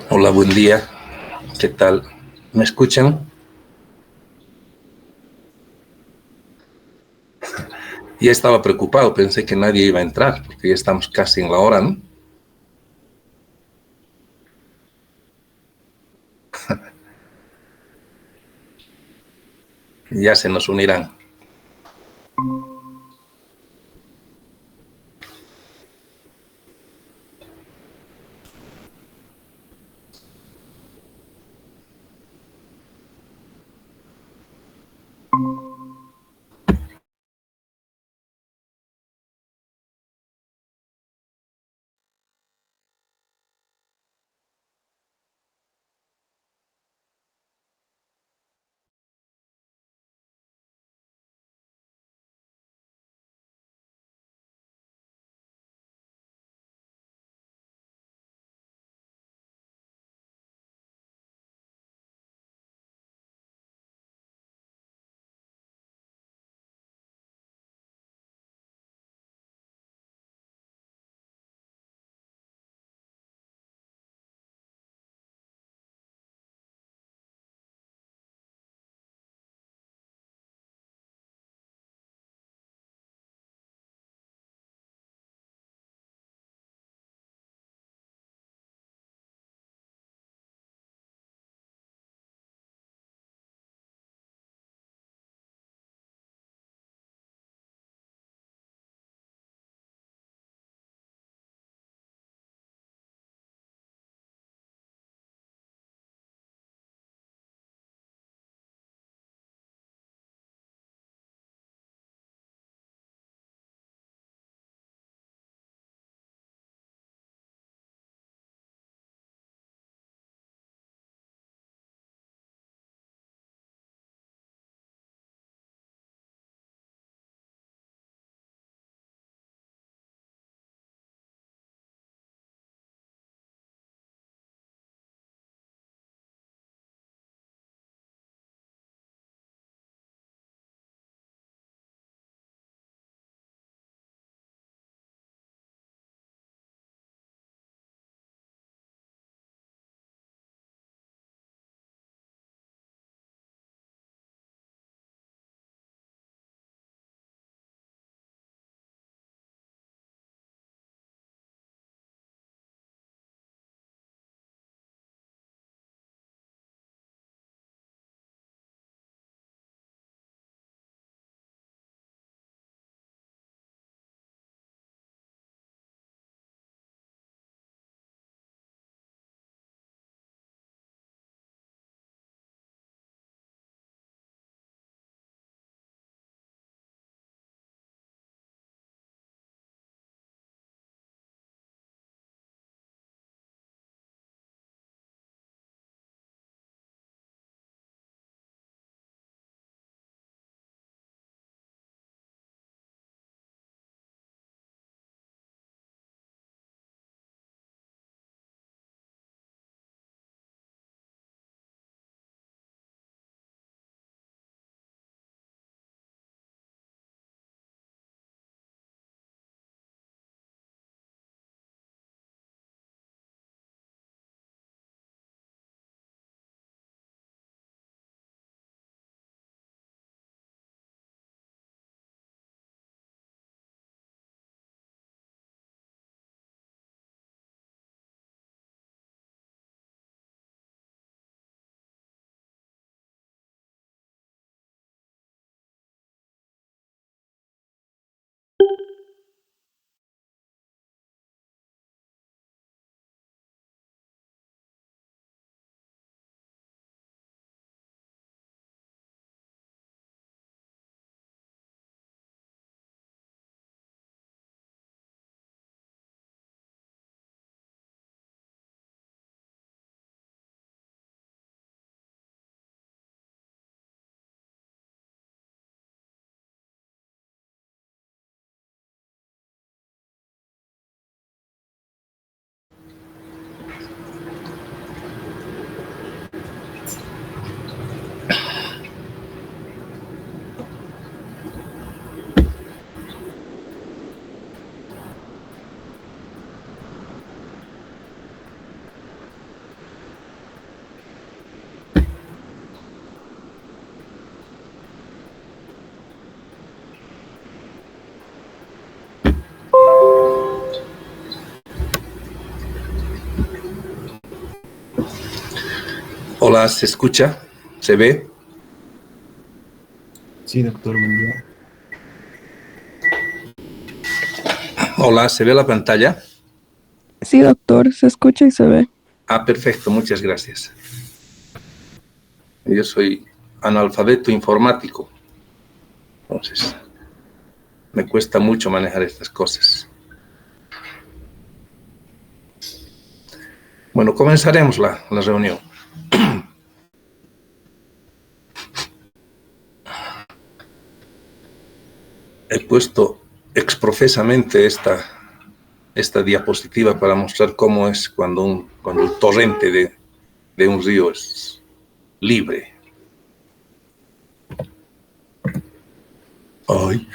Hola, buen día. ¿Qué tal? ¿Me escuchan? Ya estaba preocupado, pensé que nadie iba a entrar, porque ya estamos casi en la hora, ¿no? Ya se nos unirán. Hola, ¿se escucha? ¿Se ve? Sí, doctor, buen día. Hola, ¿se ve la pantalla? Sí, doctor, se escucha y se ve. Ah, perfecto, muchas gracias. Yo soy analfabeto informático, entonces me cuesta mucho manejar estas cosas. Bueno, comenzaremos la reunión. He puesto exprofesamente esta diapositiva para mostrar cómo es cuando el torrente de un río es libre. Ay.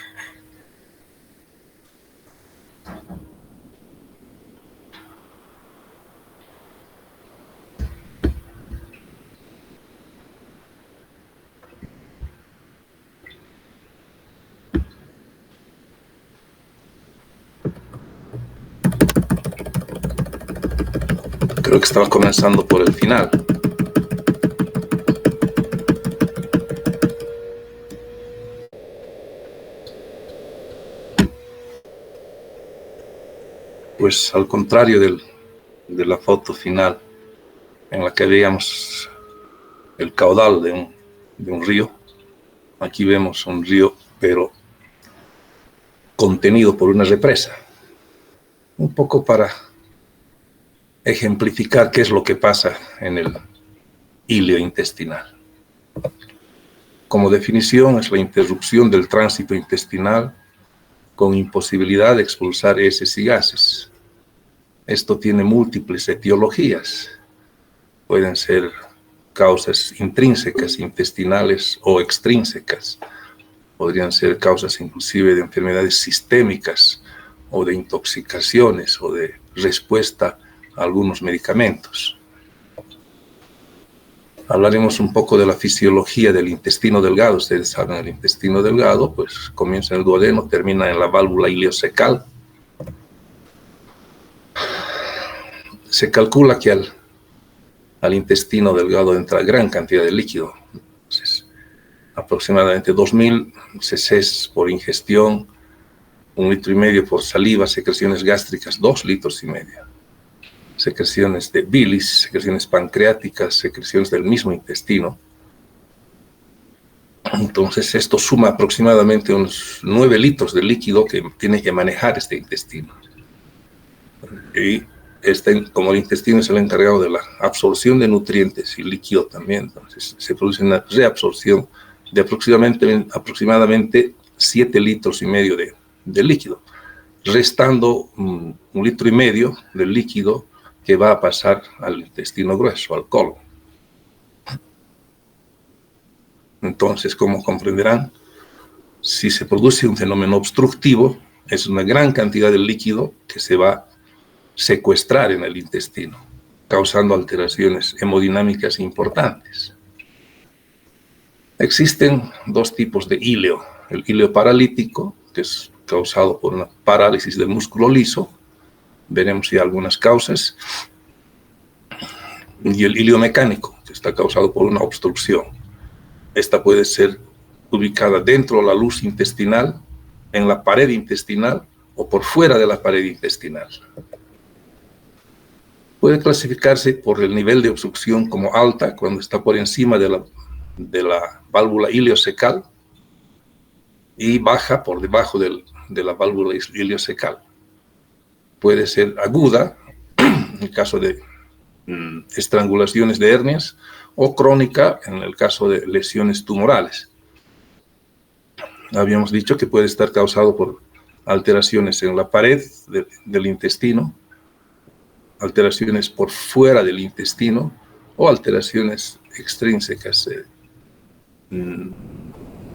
Creo que estaba comenzando por el final. Pues al contrario de la foto final, en la que veíamos el caudal de un río, aquí vemos un río, pero contenido por una represa. Un poco para ejemplificar qué es lo que pasa en el hilo intestinal. Como definición, es la interrupción del tránsito intestinal con imposibilidad de expulsar heces y gases. Esto tiene múltiples etiologías. Pueden ser causas intrínsecas, intestinales o extrínsecas. Podrían ser causas inclusive de enfermedades sistémicas o de intoxicaciones o de respuesta a algunos medicamentos. Hablaremos un poco de la fisiología del intestino delgado. Ustedes saben, el intestino delgado pues comienza en el duodeno, termina en la válvula ileocecal. Se calcula que al intestino delgado entra gran cantidad de líquido. Entonces, aproximadamente 2000 cc por ingestión, 1,5 litros por saliva, secreciones gástricas 2,5 litros, secreciones de bilis, secreciones pancreáticas, secreciones del mismo intestino. Entonces esto suma aproximadamente unos 9 litros de líquido que tiene que manejar este intestino. Y como el intestino es el encargado de la absorción de nutrientes y líquido también, entonces se produce una reabsorción de aproximadamente 7,5 litros de líquido, restando 1,5 litros del líquido que va a pasar al intestino grueso, al colon. Entonces, como comprenderán, si se produce un fenómeno obstructivo, es una gran cantidad de líquido que se va a secuestrar en el intestino, causando alteraciones hemodinámicas importantes. Existen dos tipos de híleo: el híleo paralítico, que es causado por una parálisis del músculo liso, veremos ya algunas causas, y el híleo mecánico, que está causado por una obstrucción. Esta puede ser ubicada dentro de la luz intestinal, en la pared intestinal o por fuera de la pared intestinal. Puede clasificarse por el nivel de obstrucción como alta, cuando está por encima de la válvula ileocecal, y baja por debajo de la válvula ileocecal. Puede ser aguda, en el caso de estrangulaciones de hernias, o crónica, en el caso de lesiones tumorales. Habíamos dicho que puede estar causado por alteraciones en la pared del intestino, alteraciones por fuera del intestino o alteraciones extrínsecas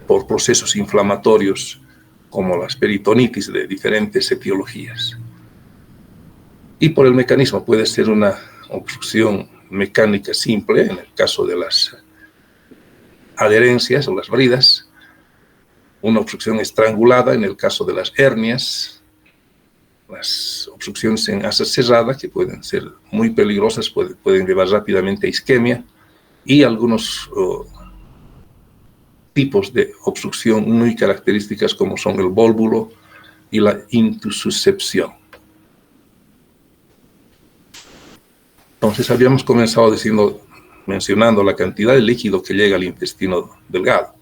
por procesos inflamatorios como las peritonitis de diferentes etiologías. Y por el mecanismo puede ser una obstrucción mecánica simple, en el caso de las adherencias o las bridas, una obstrucción estrangulada en el caso de las hernias, las obstrucciones en asa cerrada, que pueden ser muy peligrosas, pueden llevar rápidamente a isquemia, y algunos tipos de obstrucción muy características como son el vólvulo y la intussuscepción. Entonces habíamos comenzado mencionando la cantidad de líquido que llega al intestino delgado.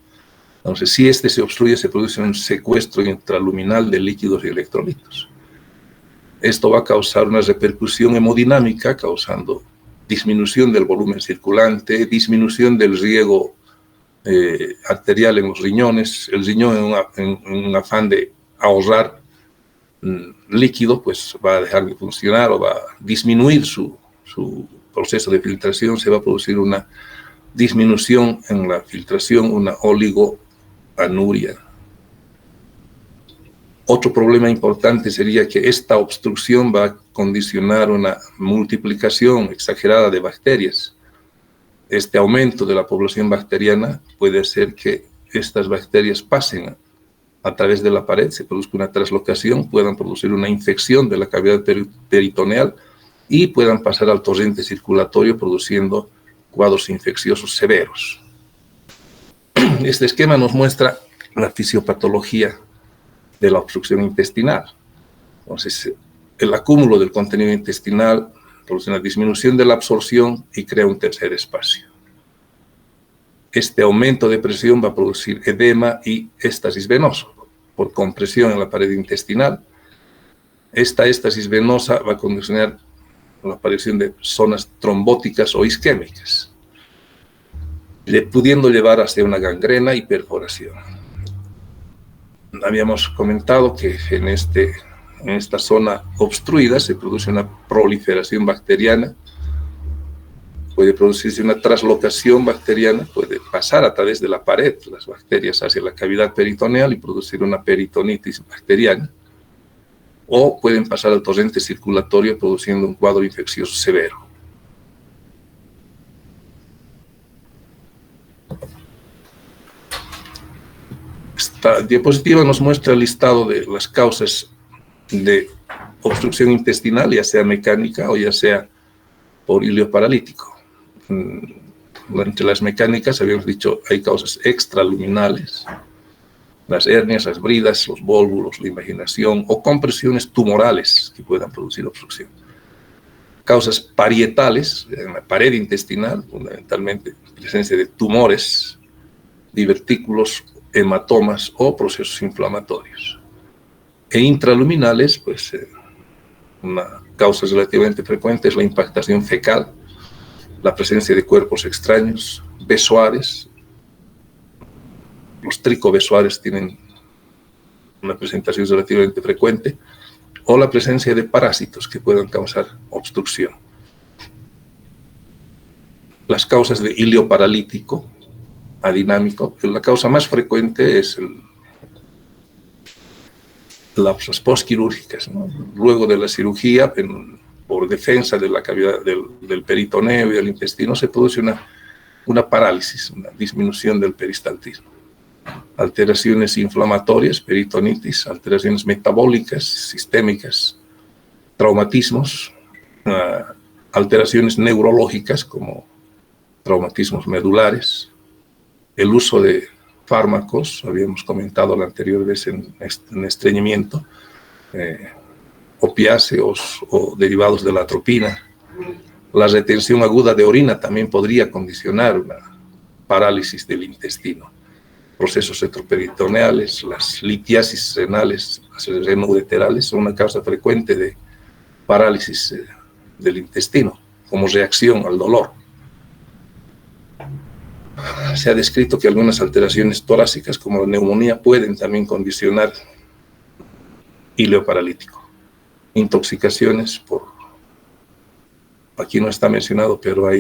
Entonces, si este se obstruye, se produce un secuestro intraluminal de líquidos y electrolitos. Esto va a causar una repercusión hemodinámica, causando disminución del volumen circulante, disminución del riego arterial en los riñones. El riñón, en un afán de ahorrar líquido, pues va a dejar de funcionar o va a disminuir su proceso de filtración. Se va a producir una disminución en la filtración, una oligoanuria. Otro problema importante sería que esta obstrucción va a condicionar una multiplicación exagerada de bacterias. Este aumento de la población bacteriana puede hacer que estas bacterias pasen a través de la pared, se produzca una traslocación, puedan producir una infección de la cavidad peritoneal y puedan pasar al torrente circulatorio produciendo cuadros infecciosos severos. Este esquema nos muestra la fisiopatología de la obstrucción intestinal. Entonces, el acúmulo del contenido intestinal produce una disminución de la absorción y crea un tercer espacio. Este aumento de presión va a producir edema y éstasis venoso por compresión en la pared intestinal. Esta éstasis venosa va a condicionar la aparición de zonas trombóticas o isquémicas, pudiendo llevar hacia una gangrena y perforación. Habíamos comentado que en esta zona obstruida se produce una proliferación bacteriana, puede producirse una traslocación bacteriana, puede pasar a través de la pared las bacterias hacia la cavidad peritoneal y producir una peritonitis bacteriana, o pueden pasar al torrente circulatorio produciendo un cuadro infeccioso severo. Esta diapositiva nos muestra el listado de las causas de obstrucción intestinal, ya sea mecánica o ya sea por ilio paralítico. Entre las mecánicas, habíamos dicho, hay causas extraluminales, las hernias, las bridas, los vólvulos, la invaginación o compresiones tumorales que puedan producir obstrucción. Causas parietales, en la pared intestinal, fundamentalmente presencia de tumores, divertículos, hematomas o procesos inflamatorios. E intraluminales, pues una causa relativamente frecuente es la impactación fecal, la presencia de cuerpos extraños, besoares. Los tricobesoares tienen una presentación relativamente frecuente, o la presencia de parásitos que puedan causar obstrucción. Las causas de ilio paralítico adinámico, la causa más frecuente es las postquirúrgicas, ¿no? Luego de la cirugía, por defensa de la cavidad del peritoneo y del intestino, se produce una parálisis, una disminución del peristaltismo. Alteraciones inflamatorias, peritonitis, alteraciones metabólicas, sistémicas, traumatismos, alteraciones neurológicas como traumatismos medulares, el uso de fármacos, habíamos comentado la anterior vez en estreñimiento, opiáceos o derivados de la atropina. La retención aguda de orina también podría condicionar una parálisis del intestino. Procesos retroperitoneales, las litiasis renales, las renoureterales son una causa frecuente de parálisis del intestino como reacción al dolor. Se ha descrito que algunas alteraciones torácicas como la neumonía pueden también condicionar ilio paralítico. Intoxicaciones aquí no está mencionado, pero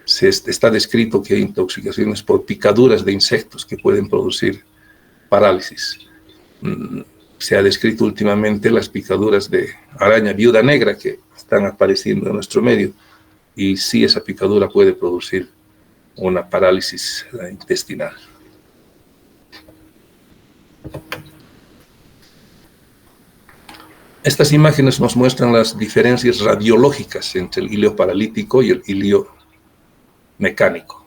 está descrito que hay intoxicaciones por picaduras de insectos que pueden producir parálisis. Se ha descrito últimamente las picaduras de araña viuda negra que están apareciendo en nuestro medio, y sí, esa picadura puede producir una parálisis intestinal. Estas imágenes nos muestran las diferencias radiológicas entre el ilio paralítico y el ilio mecánico.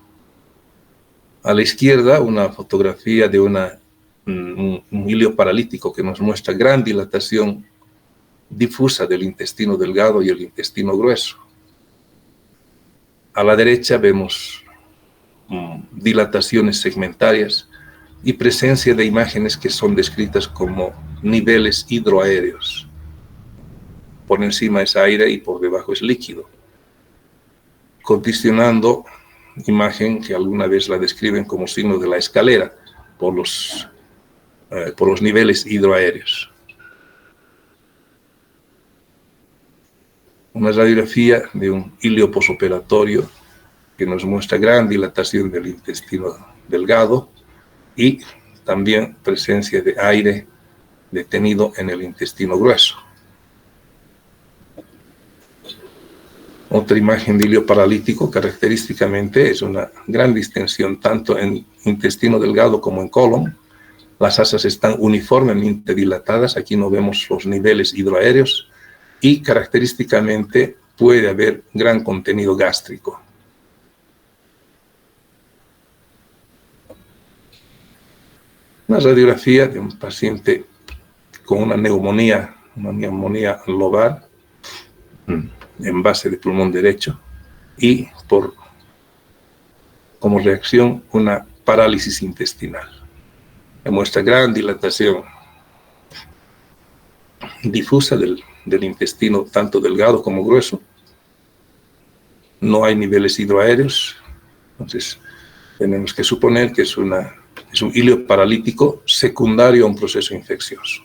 A la izquierda, una fotografía de un hilio paralítico que nos muestra gran dilatación difusa del intestino delgado y el intestino grueso. A la derecha vemos dilataciones segmentarias y presencia de imágenes que son descritas como niveles hidroaéreos. Por encima es aire y por debajo es líquido, condicionando imagen que alguna vez la describen como signo de la escalera por los niveles hidroaéreos. Una radiografía de un hilio posoperatorio que nos muestra gran dilatación del intestino delgado y también presencia de aire detenido en el intestino grueso. Otra imagen de hilio paralítico característicamente es una gran distensión tanto en intestino delgado como en colon. Las asas están uniformemente dilatadas, aquí no vemos los niveles hidroaéreos y característicamente puede haber gran contenido gástrico. Una radiografía de un paciente con una neumonía lobar en base de pulmón derecho y como reacción una parálisis intestinal. Muestra gran dilatación difusa del intestino, tanto delgado como grueso. No hay niveles hidroaéreos, entonces tenemos que suponer que es un hilio paralítico secundario a un proceso infeccioso.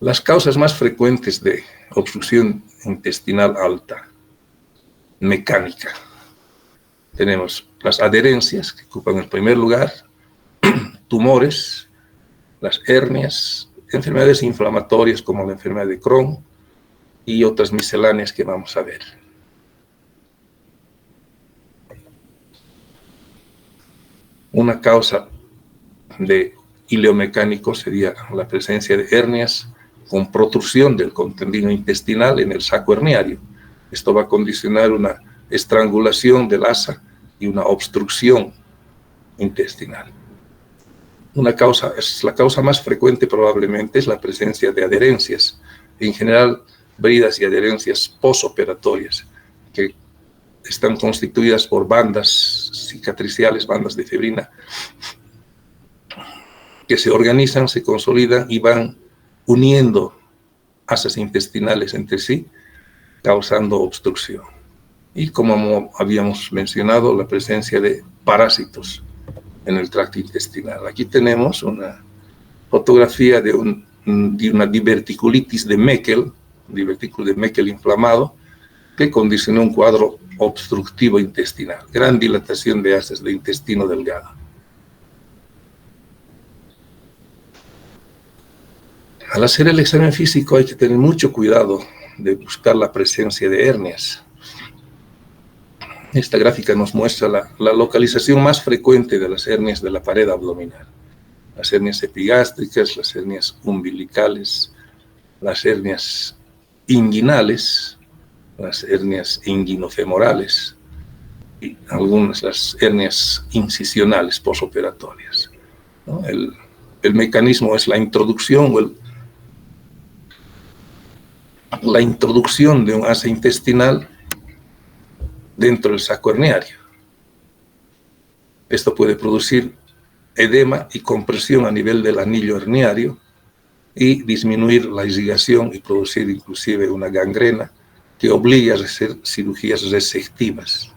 Las causas más frecuentes de obstrucción intestinal alta, mecánica. Tenemos las adherencias, que ocupan el primer lugar, tumores, las hernias, enfermedades inflamatorias como la enfermedad de Crohn y otras misceláneas que vamos a ver. Una causa de hilio mecánico sería la presencia de hernias con protrusión del contenido intestinal en el saco herniario. Esto va a condicionar una estrangulación del asa y una obstrucción intestinal. La causa más frecuente probablemente es la presencia de adherencias, en general bridas y adherencias posoperatorias, que están constituidas por bandas cicatriciales, bandas de fibrina, que se organizan, se consolidan y van uniendo asas intestinales entre sí, causando obstrucción. Y como habíamos mencionado, la presencia de parásitos en el tracto intestinal. Aquí tenemos una fotografía de una diverticulitis de Meckel, un divertículo de Meckel inflamado, que condicionó un cuadro obstructivo intestinal, gran dilatación de asas de intestino delgado. Al hacer el examen físico hay que tener mucho cuidado de buscar la presencia de hernias. Esta gráfica nos muestra la localización más frecuente de las hernias de la pared abdominal. Las hernias epigástricas, las hernias umbilicales, las hernias inguinales, las hernias inguinofemorales y algunas las hernias incisionales posoperatorias, ¿no? El mecanismo es la introducción de un asa intestinal dentro del saco herniario. Esto puede producir edema y compresión a nivel del anillo herniario y disminuir la irrigación y producir inclusive una gangrena que obliga a hacer cirugías resectivas.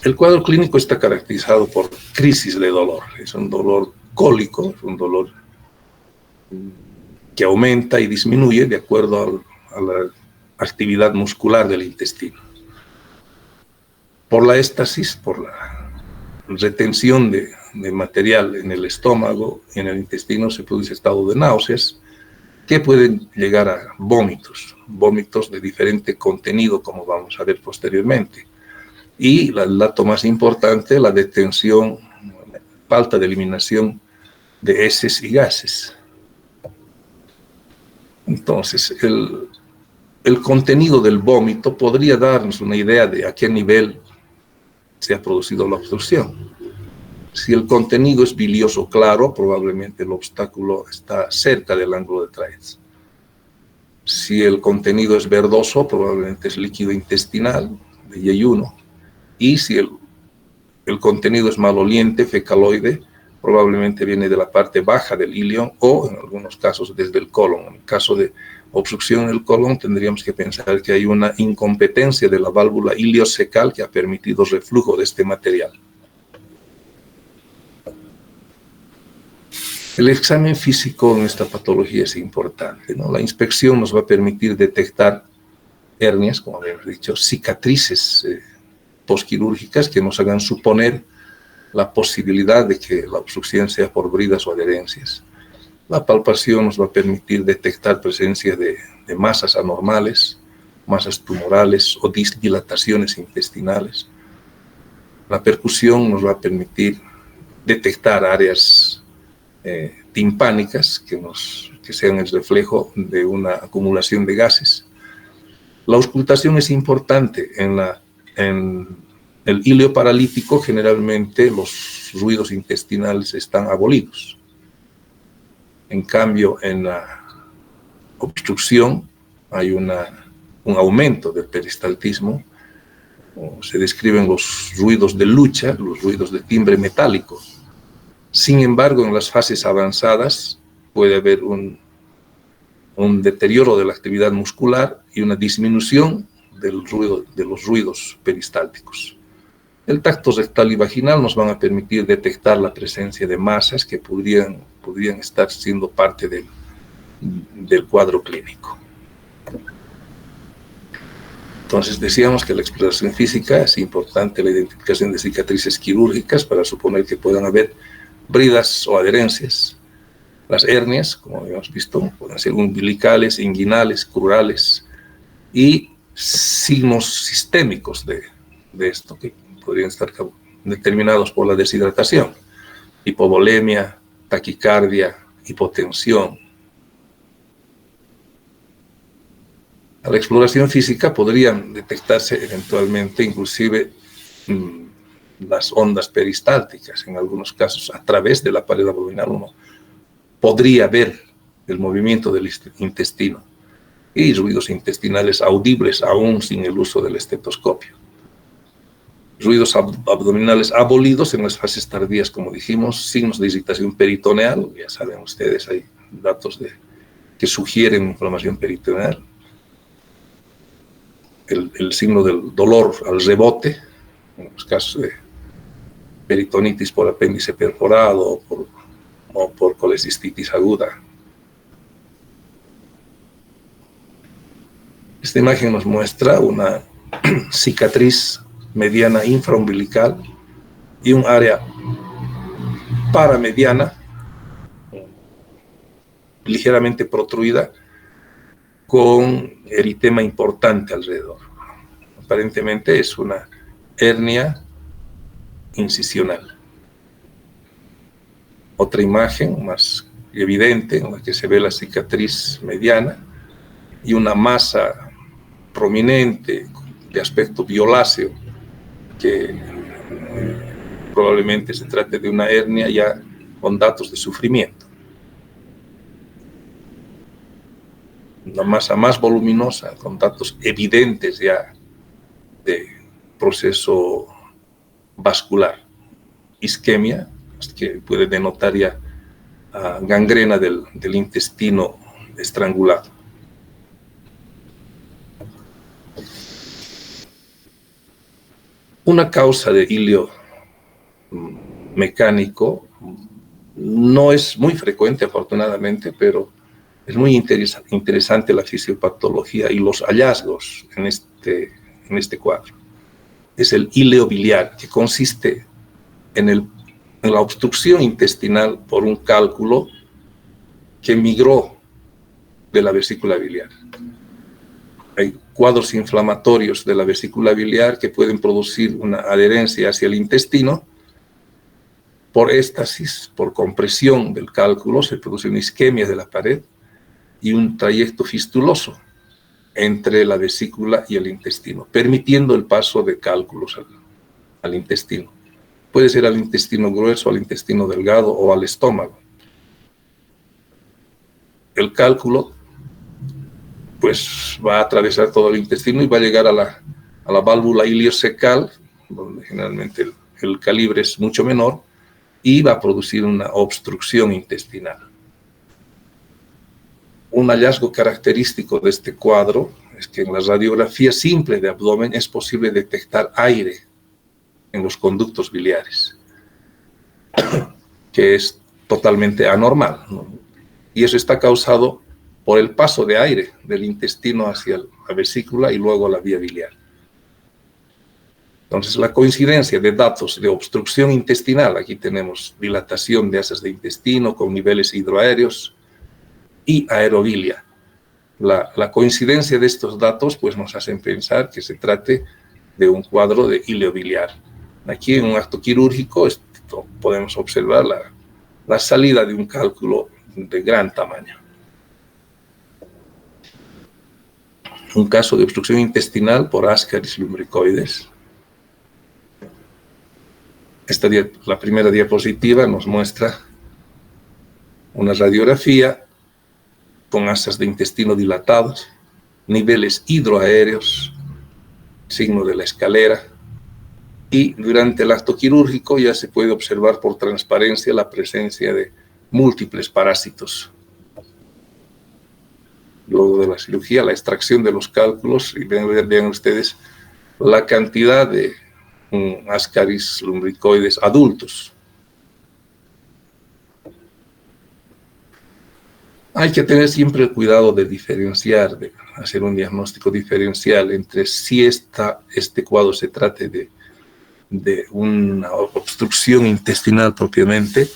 El cuadro clínico está caracterizado por crisis de dolor. Es un dolor cólico, es un dolor que aumenta y disminuye de acuerdo a la actividad muscular del intestino. Por la éstasis, por la retención de material en el estómago y en el intestino, se produce estado de náuseas que pueden llegar a vómitos de diferente contenido, como vamos a ver posteriormente. Y el dato más importante, la detención, falta de eliminación de heces y gases. Entonces, el contenido del vómito podría darnos una idea de a qué nivel se ha producido la obstrucción. Si el contenido es bilioso claro, probablemente el obstáculo está cerca del ángulo de Traes. Si el contenido es verdoso, probablemente es líquido intestinal, de Y1. Y si el contenido es maloliente, fecaloide, probablemente viene de la parte baja del ilion o, en algunos casos, desde el colon. En el caso de obstrucción en el colon, tendríamos que pensar que hay una incompetencia de la válvula iliocecal que ha permitido reflujo de este material. El examen físico en esta patología es importante, ¿no? La inspección nos va a permitir detectar hernias, como habíamos dicho, cicatrices postquirúrgicas que nos hagan suponer la posibilidad de que la obstrucción sea por bridas o adherencias. La palpación nos va a permitir detectar presencia de masas anormales, masas tumorales o dilataciones intestinales. La percusión nos va a permitir detectar áreas timpánicas que sean el reflejo de una acumulación de gases. La auscultación es importante. En el ilio paralítico, generalmente los ruidos intestinales están abolidos. En cambio, en la obstrucción hay un aumento del peristaltismo. Se describen los ruidos de lucha, los ruidos de timbre metálico. Sin embargo, en las fases avanzadas puede haber un deterioro de la actividad muscular y una disminución de los ruidos peristálticos. El tacto rectal y vaginal nos van a permitir detectar la presencia de masas que podrían estar siendo parte del cuadro clínico. Entonces decíamos que la exploración física es importante, la identificación de cicatrices quirúrgicas para suponer que puedan haber bridas o adherencias. Las hernias, como habíamos visto, pueden ser umbilicales, inguinales, crurales, y signos sistémicos de esto que podrían estar determinados por la deshidratación: hipovolemia, taquicardia, hipotensión. A la exploración física podrían detectarse eventualmente inclusive las ondas peristálticas. En algunos casos, a través de la pared abdominal uno podría ver el movimiento del intestino y ruidos intestinales audibles aún sin el uso del estetoscopio. Ruidos abdominales abolidos en las fases tardías, como dijimos, signos de irritación peritoneal. Ya saben ustedes, hay datos que sugieren inflamación peritoneal. El signo del dolor al rebote, en los casos de peritonitis por apéndice perforado o por colecistitis aguda. Esta imagen nos muestra una cicatriz mediana infraumbilical y un área paramediana ligeramente protruida con eritema importante alrededor. Aparentemente es una hernia incisional. Otra imagen más evidente en la que se ve la cicatriz mediana y una masa prominente de aspecto violáceo que probablemente se trate de una hernia ya con datos de sufrimiento. Una masa más voluminosa con datos evidentes ya de proceso vascular, isquemia, que puede denotar ya gangrena del intestino estrangulado. Una causa de ilio mecánico no es muy frecuente, afortunadamente, pero es muy interesante la fisiopatología y los hallazgos en este cuadro. Es el ileo biliar, que consiste en la obstrucción intestinal por un cálculo que migró de la vesícula biliar. Hay cuadros inflamatorios de la vesícula biliar que pueden producir una adherencia hacia el intestino. Por éstasis, por compresión del cálculo, se produce una isquemia de la pared y un trayecto fistuloso entre la vesícula y el intestino, permitiendo el paso de cálculos al intestino. Puede ser al intestino grueso, al intestino delgado o al estómago. El cálculo pues va a atravesar todo el intestino y va a llegar a la válvula iliocecal, donde generalmente el calibre es mucho menor, y va a producir una obstrucción intestinal. Un hallazgo característico de este cuadro es que en la radiografía simple de abdomen es posible detectar aire en los conductos biliares, que es totalmente anormal, ¿no? Y eso está causado por el paso de aire del intestino hacia la vesícula y luego a la vía biliar. Entonces, la coincidencia de datos de obstrucción intestinal, aquí tenemos dilatación de asas de intestino con niveles hidroaéreos y aerobilia. La coincidencia de estos datos pues, nos hacen pensar que se trate de un cuadro de ileobiliar. Aquí en un acto quirúrgico podemos observar la salida de un cálculo de gran tamaño. Un caso de obstrucción intestinal por Ascaris lumbricoides. La primera diapositiva nos muestra una radiografía con asas de intestino dilatados, niveles hidroaéreos, signo de la escalera, y durante el acto quirúrgico ya se puede observar por transparencia la presencia de múltiples parásitos. Luego de la cirugía, la extracción de los cálculos, y vean ustedes la cantidad de Ascaris lumbricoides adultos. Hay que tener siempre el cuidado de diferenciar, de hacer un diagnóstico diferencial entre si este cuadro se trate de una obstrucción intestinal propiamente,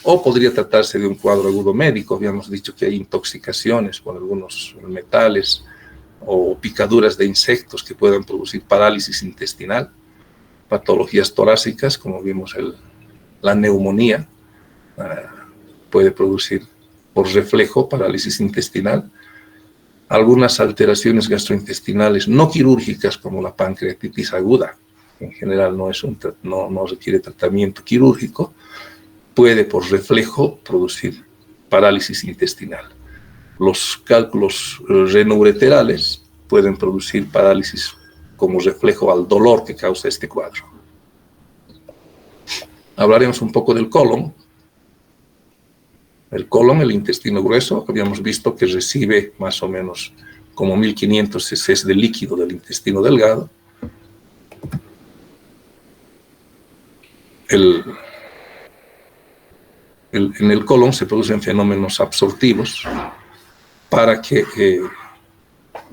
o podría tratarse de un cuadro agudo médico. Habíamos dicho que hay intoxicaciones por algunos metales o picaduras de insectos que puedan producir parálisis intestinal, patologías torácicas, como vimos la neumonía, puede producir por reflejo parálisis intestinal, algunas alteraciones gastrointestinales no quirúrgicas como la pancreatitis aguda, en general no requiere tratamiento quirúrgico, puede por reflejo producir parálisis intestinal. Los cálculos renoureterales pueden producir parálisis como reflejo al dolor que causa este cuadro. Hablaremos un poco del colon. El colon, el intestino grueso, habíamos visto que recibe más o menos como 1500 cc de líquido del intestino delgado. En el colon se producen fenómenos absortivos para que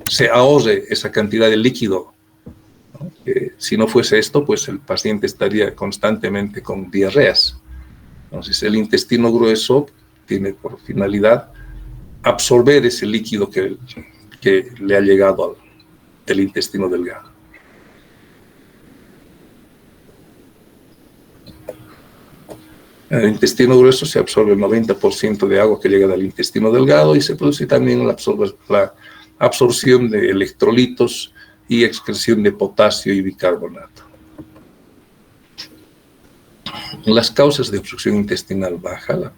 se ahorre esa cantidad de líquido. Si no fuese esto, pues el paciente estaría constantemente con diarreas. Entonces, el intestino grueso tiene por finalidad absorber ese líquido que le ha llegado del intestino delgado. En el intestino grueso se absorbe el 90% de agua que llega del intestino delgado y se produce también la absorción de electrolitos y excreción de potasio y bicarbonato. Las causas de obstrucción intestinal baja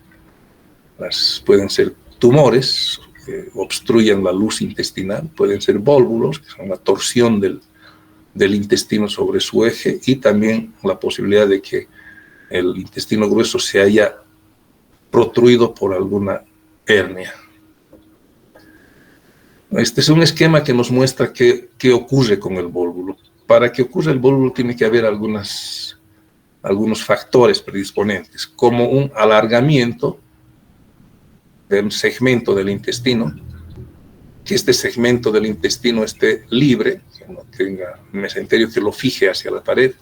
pueden ser tumores que obstruyan la luz intestinal, pueden ser vólvulos, que son la torsión del intestino sobre su eje, y también la posibilidad de que el intestino grueso se haya protruido por alguna hernia. Este es un esquema que nos muestra qué ocurre con el vólvulo. Para que ocurra el vólvulo tiene que haber algunos factores predisponentes, como un alargamiento de un segmento del intestino, que este segmento del intestino esté libre, que no tenga un mesenterio que lo fije hacia la pared.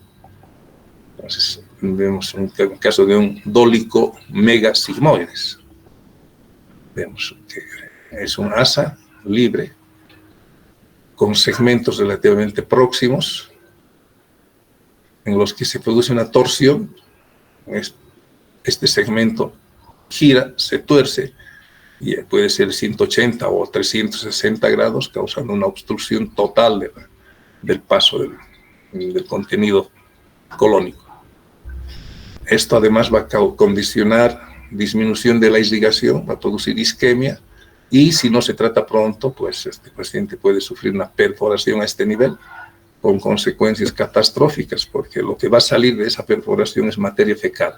Entonces, vemos un caso de un dólico megasigmoides. Vemos que es un asa libre, con segmentos relativamente próximos, en los que se produce una torsión. Este segmento gira, se tuerce, y puede ser 180 o 360 grados, causando una obstrucción total del paso del contenido colónico. Esto además va a condicionar disminución de la irrigación, va a producir isquemia, y si no se trata pronto, pues este paciente puede sufrir una perforación a este nivel, con consecuencias catastróficas, porque lo que va a salir de esa perforación es materia fecal.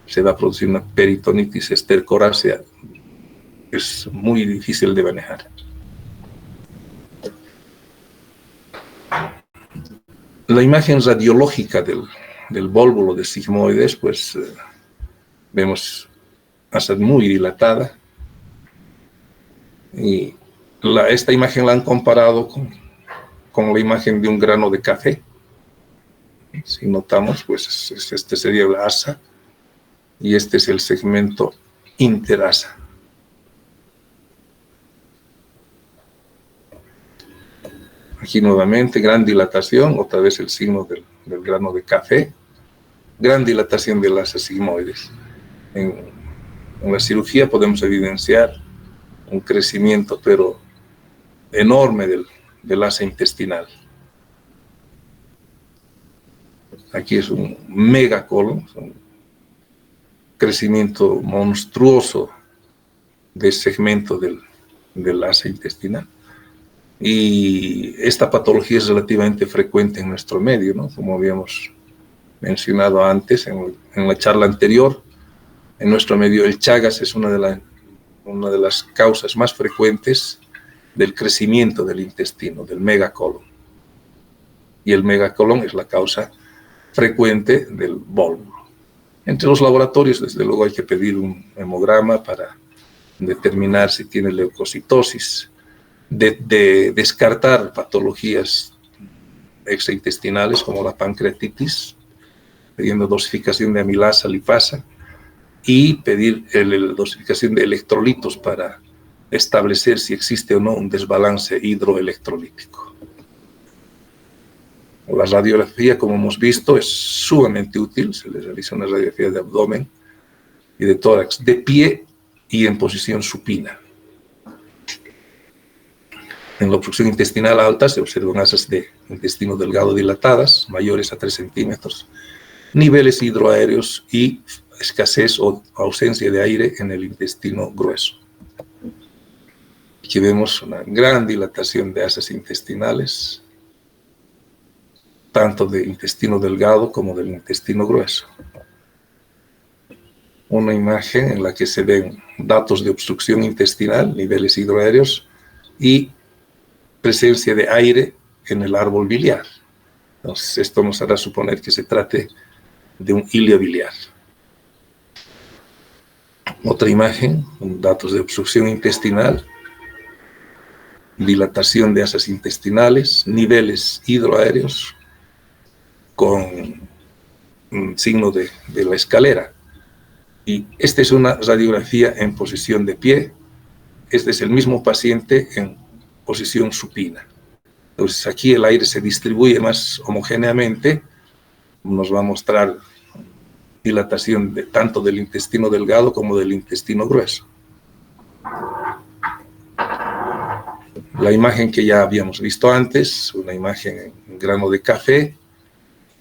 Se va a producir una peritonitis estercorácea, que es muy difícil de manejar. La imagen radiológica del vólvulo de sigmoides, pues vemos asa muy dilatada, y esta imagen la han comparado con la imagen de un grano de café. Si notamos, pues este sería la asa, y este es el segmento interasa. Aquí nuevamente gran dilatación, otra vez el signo del grano de café, gran dilatación del asa sigmoides. En la cirugía podemos evidenciar un crecimiento, pero enorme, del asa intestinal. Aquí es un megacolon, un crecimiento monstruoso del segmento del asa intestinal. Y esta patología es relativamente frecuente en nuestro medio, ¿no? Como habíamos mencionado antes en la charla anterior, en nuestro medio el Chagas es una de las causas más frecuentes del crecimiento del intestino, del megacolon. Y el megacolon es la causa frecuente del vólvulo. Entre los laboratorios, desde luego, hay que pedir un hemograma para determinar si tiene leucocitosis, de descartar patologías extraintestinales como la pancreatitis, pidiendo dosificación de amilasa, lipasa, y pedir la dosificación de electrolitos para establecer si existe o no un desbalance hidroelectrolítico. La radiografía, como hemos visto, es sumamente útil. Se le realiza una radiografía de abdomen y de tórax, de pie y en posición supina. En la obstrucción intestinal alta se observan asas de intestino delgado dilatadas, mayores a 3 centímetros, niveles hidroaéreos y escasez o ausencia de aire en el intestino grueso. Aquí vemos una gran dilatación de asas intestinales, tanto del intestino delgado como del intestino grueso. Una imagen en la que se ven datos de obstrucción intestinal, niveles hidroaéreos y presencia de aire en el árbol biliar. Entonces, esto nos hará suponer que se trate de un ilio biliar. Otra imagen, datos de obstrucción intestinal, dilatación de asas intestinales, niveles hidroaéreos con un signo de la escalera. Y esta es una radiografía en posición de pie. Este es el mismo paciente en posición supina. Entonces aquí el aire se distribuye más homogéneamente, nos va a mostrar dilatación tanto del intestino delgado como del intestino grueso. La imagen que ya habíamos visto antes, una imagen en grano de café,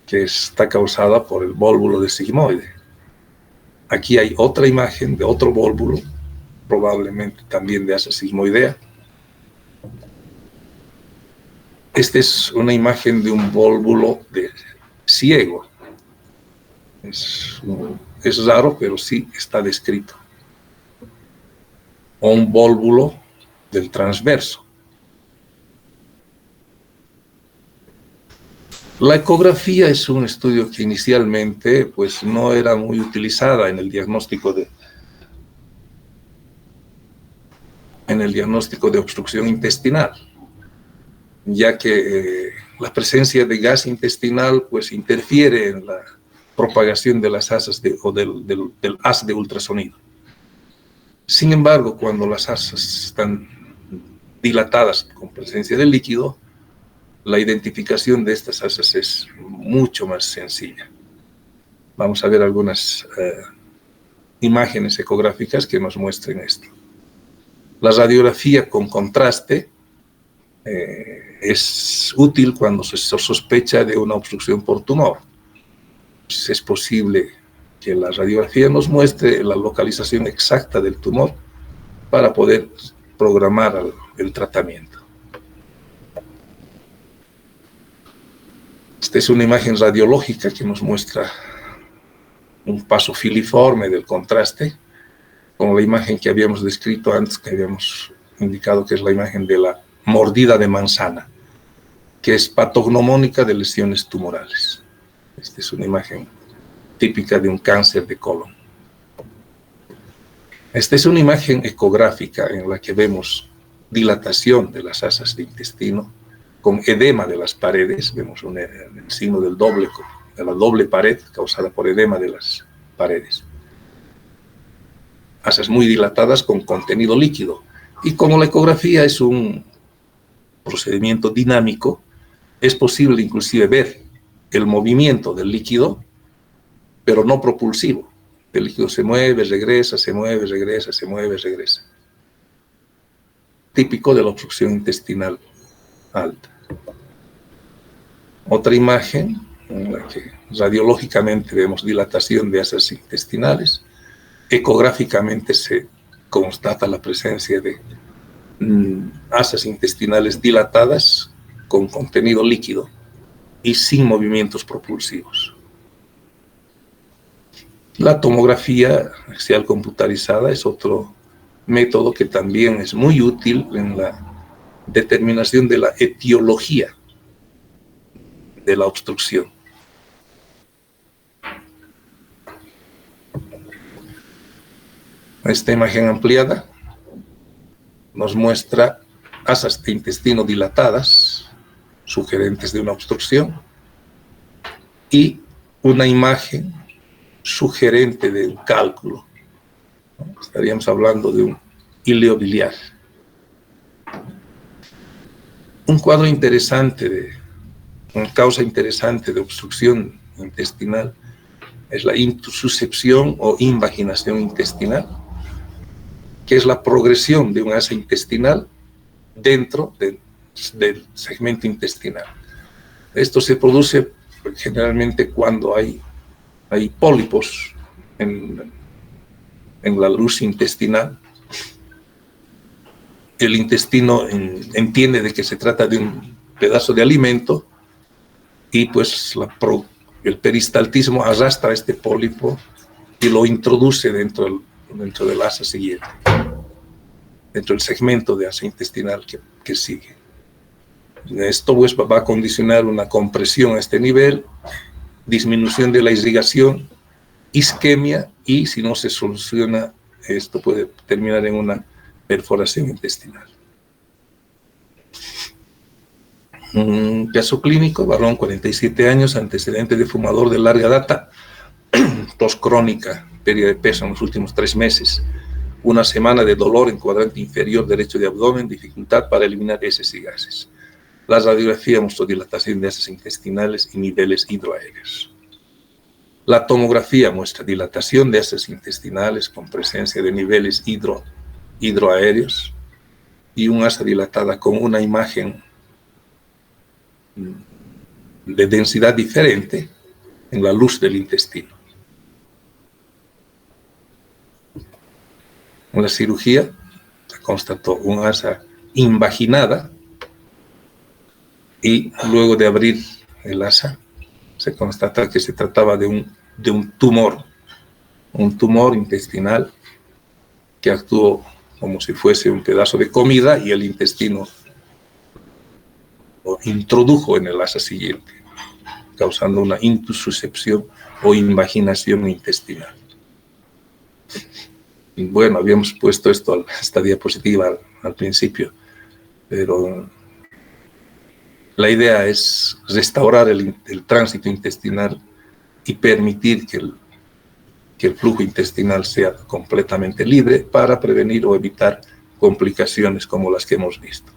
que está causada por el vólvulo de sigmoide. Aquí hay otra imagen de otro vólvulo, probablemente también de asa sigmoidea. Esta es una imagen de un vólvulo ciego. Es raro, pero sí está descrito. O un vólvulo del transverso. La ecografía es un estudio que inicialmente pues, no era muy utilizada en el diagnóstico de obstrucción intestinal, ya que la presencia de gas intestinal pues, interfiere en la propagación de las asas del haz de ultrasonido. Sin embargo, cuando las asas están dilatadas con presencia de líquido, la identificación de estas asas es mucho más sencilla. Vamos a ver algunas imágenes ecográficas que nos muestren esto. La radiografía con contraste es útil cuando se sospecha de una obstrucción por tumor. Pues es posible que la radiografía nos muestre la localización exacta del tumor para poder programar el tratamiento. Esta es una imagen radiológica que nos muestra un paso filiforme del contraste, como la imagen que habíamos descrito antes, que habíamos indicado que es la imagen de la mordida de manzana, que es patognomónica de lesiones tumorales. Esta es una imagen típica de un cáncer de colon. Esta es una imagen ecográfica en la que vemos dilatación de las asas de intestino, con edema de las paredes. Vemos el signo de la doble pared causada por edema de las paredes. Asas muy dilatadas con contenido líquido. Y como la ecografía es un procedimiento dinámico, es posible inclusive ver el movimiento del líquido, pero no propulsivo. El líquido se mueve, regresa, se mueve, regresa, se mueve, regresa. Típico de la obstrucción intestinal alta. Otra imagen en la que radiológicamente vemos dilatación de asas intestinales. Ecográficamente se constata la presencia de asas intestinales dilatadas con contenido líquido y sin movimientos propulsivos. La tomografía axial computarizada es otro método que también es muy útil en la determinación de la etiología de la obstrucción. Esta imagen ampliada nos muestra asas de intestino dilatadas, sugerentes de una obstrucción, y una imagen sugerente de un cálculo. Estaríamos hablando de un ileo biliar. Un cuadro interesante, una causa interesante de obstrucción intestinal es la intussuscepción o invaginación intestinal, que es la progresión de un asa intestinal dentro del segmento intestinal. Esto se produce generalmente cuando hay pólipos en la luz intestinal. El intestino entiende de que se trata de un pedazo de alimento y pues el peristaltismo arrastra este pólipo y lo introduce dentro del asa siguiente, dentro del segmento de asa intestinal que sigue. Esto pues va a condicionar una compresión a este nivel, disminución de la irrigación, isquemia, y si no se soluciona, esto puede terminar en una perforación intestinal. Un caso clínico: varón, 47 años, antecedente de fumador de larga data, tos crónica, pérdida de peso en los últimos 3 meses, una semana de dolor en cuadrante inferior derecho de abdomen, dificultad para eliminar heces y gases. La radiografía mostró dilatación de asas intestinales y niveles hidroaéreos. La tomografía muestra dilatación de asas intestinales con presencia de niveles hidroaéreos y un asa dilatada con una imagen de densidad diferente en la luz del intestino. En la cirugía se constató un asa invaginada y luego de abrir el asa se constata que se trataba de un tumor intestinal que actuó como si fuese un pedazo de comida y el intestino lo introdujo en el asa siguiente, causando una intussuscepción o invaginación intestinal. Y bueno, habíamos puesto esta diapositiva al principio, pero la idea es restaurar el tránsito intestinal y permitir que el flujo intestinal sea completamente libre para prevenir o evitar complicaciones como las que hemos visto.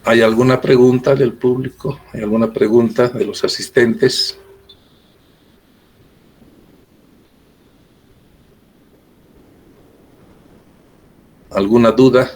¿Hay alguna pregunta del público? ¿Hay alguna pregunta de los asistentes? ¿Alguna duda?